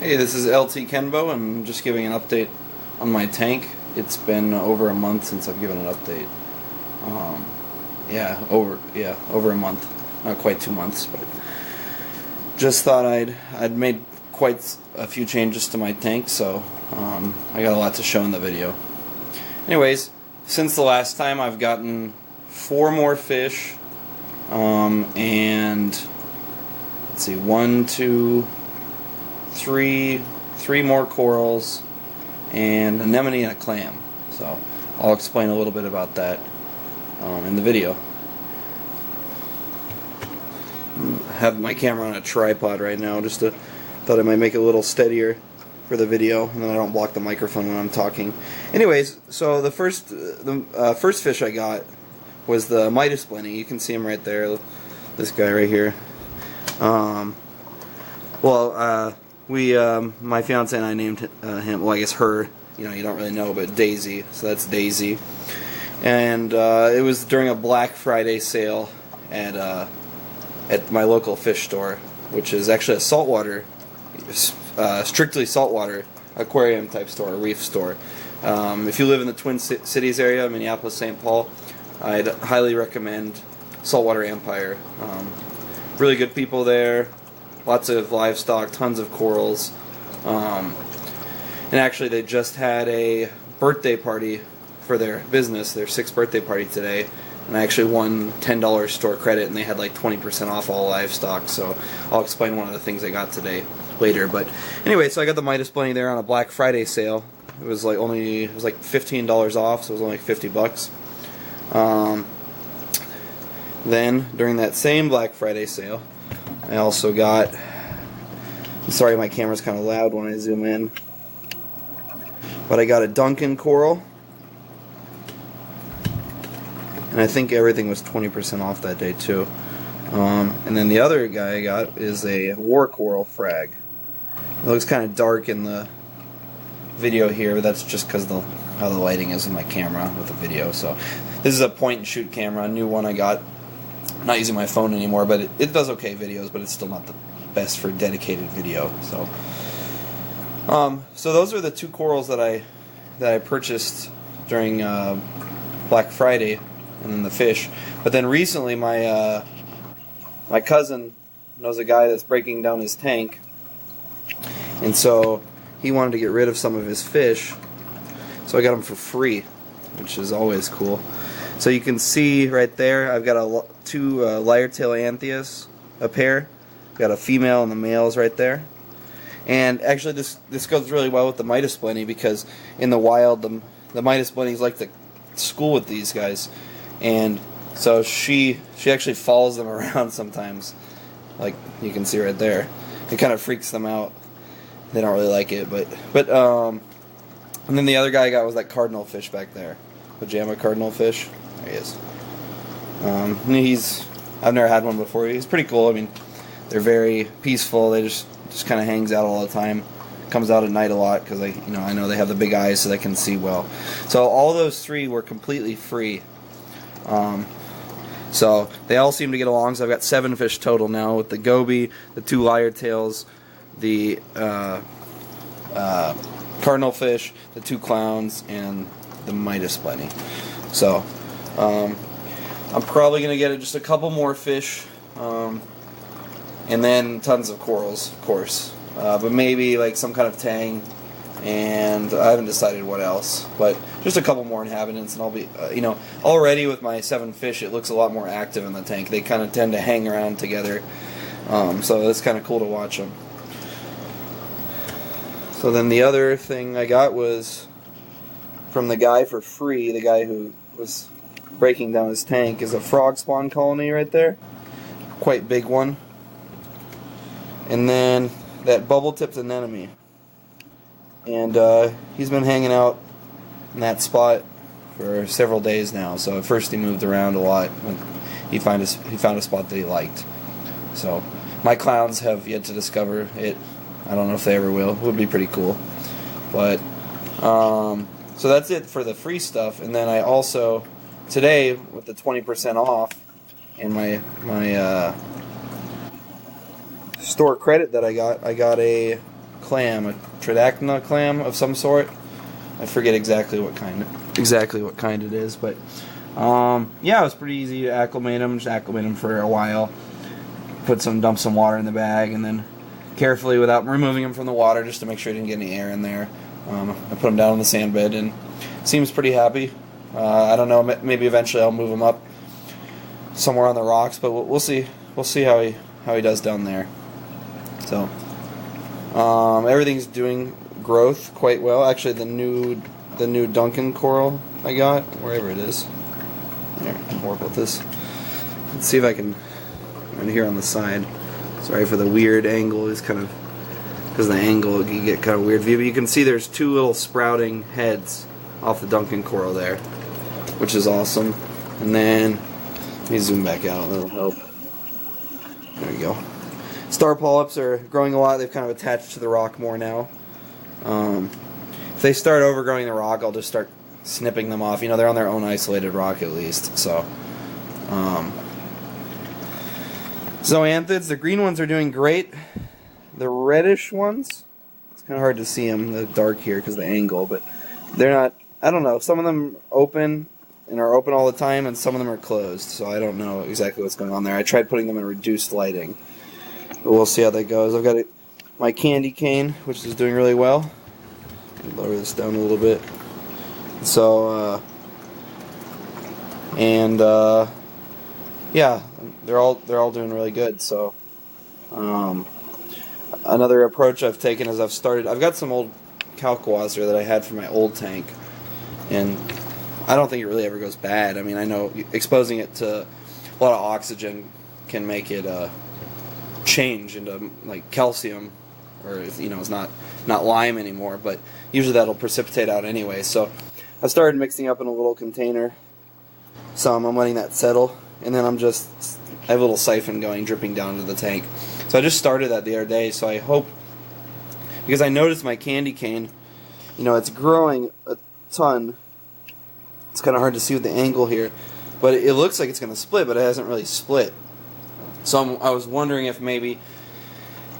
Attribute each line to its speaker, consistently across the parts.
Speaker 1: Hey, this is LT Kenbo. I'm just giving an update on my tank. It's been over a month since I've given an update. Over a month. Not quite 2 months, but just thought I'd made quite a few changes to my tank, so I got a lot to show in the video. Anyways, since the last time I've gotten 4 more fish, and let's see, 1, 2, 3 more corals, and an anemone and a clam. So I'll explain a little bit about that in the video. I have my camera on a tripod right now, thought I might make it a little steadier for the video, and then I don't block the microphone when I'm talking. Anyways, so the first fish I got was the Midas Blenny. You can see him right there, this guy right here. My fiance and I named him, well, I guess her, you don't really know, but Daisy, so that's Daisy. And it was during a Black Friday sale at my local fish store, which is actually a saltwater, strictly saltwater aquarium type store, a reef store. If you live in the Twin Cities area, Minneapolis, St. Paul, I'd highly recommend Saltwater Empire. Really good people there, lots of livestock, tons of corals, and actually they just had a birthday party for their business, their 6th birthday party today, and I actually won $10 store credit, and they had like 20% off all livestock, so I'll explain one of the things I got today later. But anyway, so I got the Midas Blenny there on a Black Friday sale. It was like $15 off, so it was only like 50 bucks. Then during that same Black Friday sale, I also got, sorry my camera's kind of loud when I zoom in, but I got a Duncan Coral, and I think everything was 20% off that day too. And then the other guy I got is a War Coral frag. It looks kind of dark in the video here, but that's just because how the lighting is with my camera with the video. So this is a point and shoot camera, a new one I got. I'm not using my phone anymore, but it does okay videos, but it's still not the best for dedicated video. So so those are the 2 corals that I purchased during Black Friday, and then the fish. But then recently my cousin knows a guy that's breaking down his tank, and so he wanted to get rid of some of his fish, so I got them for free, which is always cool. So you can see right there, I've got 2 Lyretail Anthias, a pair. Got a female and the males right there. And actually this goes really well with the Midas Blenny, because in the wild the Midas Blennies like to school with these guys, and so she actually follows them around sometimes, like you can see right there. It kind of freaks them out. They don't really like it, but and then the other guy I got was that cardinalfish back there, Pajama Cardinalfish. There he is. I've never had one before. He's pretty cool. I mean, they're very peaceful. They just kind of hangs out all the time. Comes out at night a lot because I know they have the big eyes, so they can see well. So all those 3 were completely free. So they all seem to get along. So I've got 7 fish total now, with the goby, the 2 Lyretails, the cardinalfish, the 2 clowns, and the Midas Blenny. So I'm probably going to get just a couple more fish, and then tons of corals, of course, but maybe like some kind of tang, and I haven't decided what else, but just a couple more inhabitants, and I'll be, already with my 7 fish, it looks a lot more active in the tank. They kind of tend to hang around together, so it's kind of cool to watch them. So then the other thing I got was from the guy for free, the guy who was breaking down his tank, is a Frogspawn Colony right there. Quite big one. And then that bubble-tipped anemone. And he's been hanging out in that spot for several days now. So at first he moved around a lot when he found a spot that he liked. So my clowns have yet to discover it. I don't know if they ever will. It would be pretty cool. But so that's it for the free stuff. And then I also today, with the 20% off and my store credit that I got a clam, a tridacna clam of some sort. I forget exactly what kind it is, but yeah, it was pretty easy to acclimate them. Just acclimate them for a while. Dump some water in the bag, and then carefully, without removing them from the water, just to make sure I didn't get any air in there. I put them down on the sand bed, and seems pretty happy. I don't know, maybe eventually I'll move him up somewhere on the rocks, but we'll see. We'll see how he does down there. So everything's doing growth quite well. Actually, the new Duncan Coral I got, wherever it is. Here, more about this. Let's see if I can. Right here on the side. Sorry for the weird angle. It's kind of because of the angle you get kind of weird view. But you can see there's two little sprouting heads off the Duncan Coral there, which is awesome. And then let me zoom back out. That'll help. There we go. Star polyps are growing a lot. They've kind of attached to the rock more now. If they start overgrowing the rock, I'll just start snipping them off. You know, they're on their own isolated rock at least. So zoanthids, the green ones are doing great. The reddish ones, it's kind of hard to see them, the dark here because of the angle, but they're not, I don't know, some of them open and are open all the time, and some of them are closed, so I don't know exactly what's going on there. I tried putting them in reduced lighting, but we'll see how that goes. I've got my candy cane, which is doing really well. Lower this down a little bit. So, yeah, they're all doing really good. So, another approach I've taken is I've got some old calcwaser that I had from my old tank, and I don't think it really ever goes bad. I mean, I know exposing it to a lot of oxygen can make it change into like calcium, or you know, it's not lime anymore. But usually that'll precipitate out anyway. So I started mixing up in a little container. I'm letting that settle. And then I have a little siphon going, dripping down into the tank. So I just started that the other day, so I hope, because I noticed my candy cane, you know, it's growing a ton. It's kind of hard to see with the angle here, but it looks like it's going to split, but it hasn't really split. So I was wondering if maybe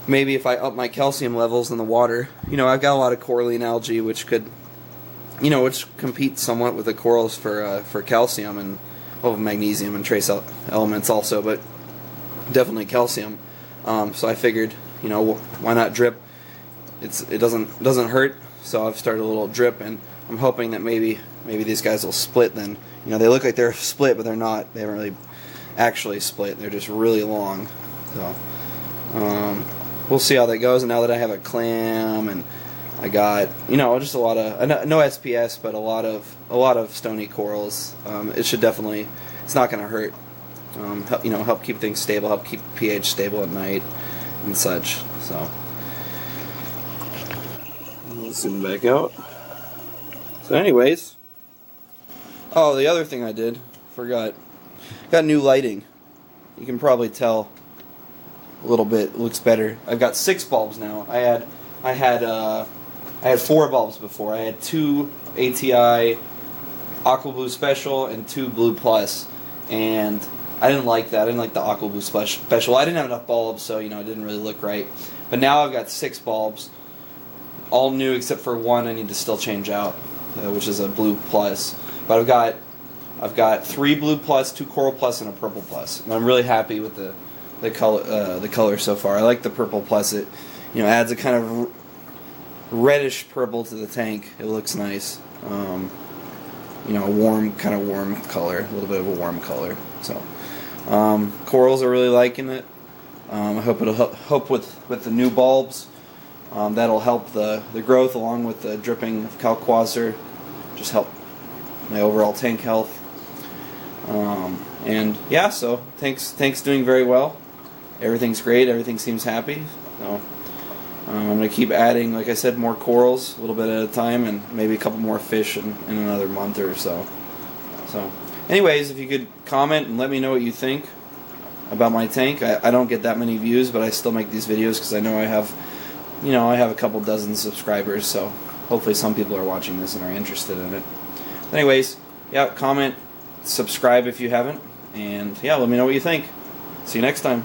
Speaker 1: if I up my calcium levels in the water, you know, I've got a lot of coralline algae, which could, you know, which compete somewhat with the corals for calcium and magnesium and trace elements also, but definitely calcium. So I figured, you know, why not drip? It doesn't hurt. So I've started a little drip, and I'm hoping that maybe these guys will split. Then, you know, they look like they're split, but they're not. They haven't really actually split. They're just really long. So we'll see how that goes. And now that I have a clam, and I got, you know, just a lot of no SPS, but a lot of stony corals. It should definitely, it's not going to hurt. You know, help keep things stable, help keep pH stable at night and such. So let's zoom back out. So, anyways, oh, the other thing I did, forgot, got new lighting. You can probably tell a little bit. It looks better. I've got 6 bulbs now. I had 4 bulbs before. I had 2 ATI Aqua Blue Special and 2 Blue Plus, and I didn't like that. I didn't like the Aqua Blue Special. I didn't have enough bulbs, so you know, it didn't really look right. But now I've got 6 bulbs, all new except for one I need to still change out, which is a Blue Plus. But I've got 3 Blue Plus, 2 Coral Plus, and a Purple Plus. And I'm really happy with the color so far. I like the Purple Plus. It, you know, adds a kind of reddish purple to the tank. It looks nice. You know, a kind of warm color, a little bit of a warm color. So corals are really liking it. I hope it'll help with the new bulbs. That'll help the growth, along with the dripping of calcwaser. Just help my overall tank health. And yeah, so tank's doing very well. Everything's great. Everything seems happy. So I'm going to keep adding, like I said, more corals a little bit at a time, and maybe a couple more fish in another month or so. So anyways, if you could comment and let me know what you think about my tank. I don't get that many views, but I still make these videos because I know I have a couple dozen subscribers, so hopefully some people are watching this and are interested in it. Anyways, yeah, comment, subscribe if you haven't, and yeah, let me know what you think. See you next time.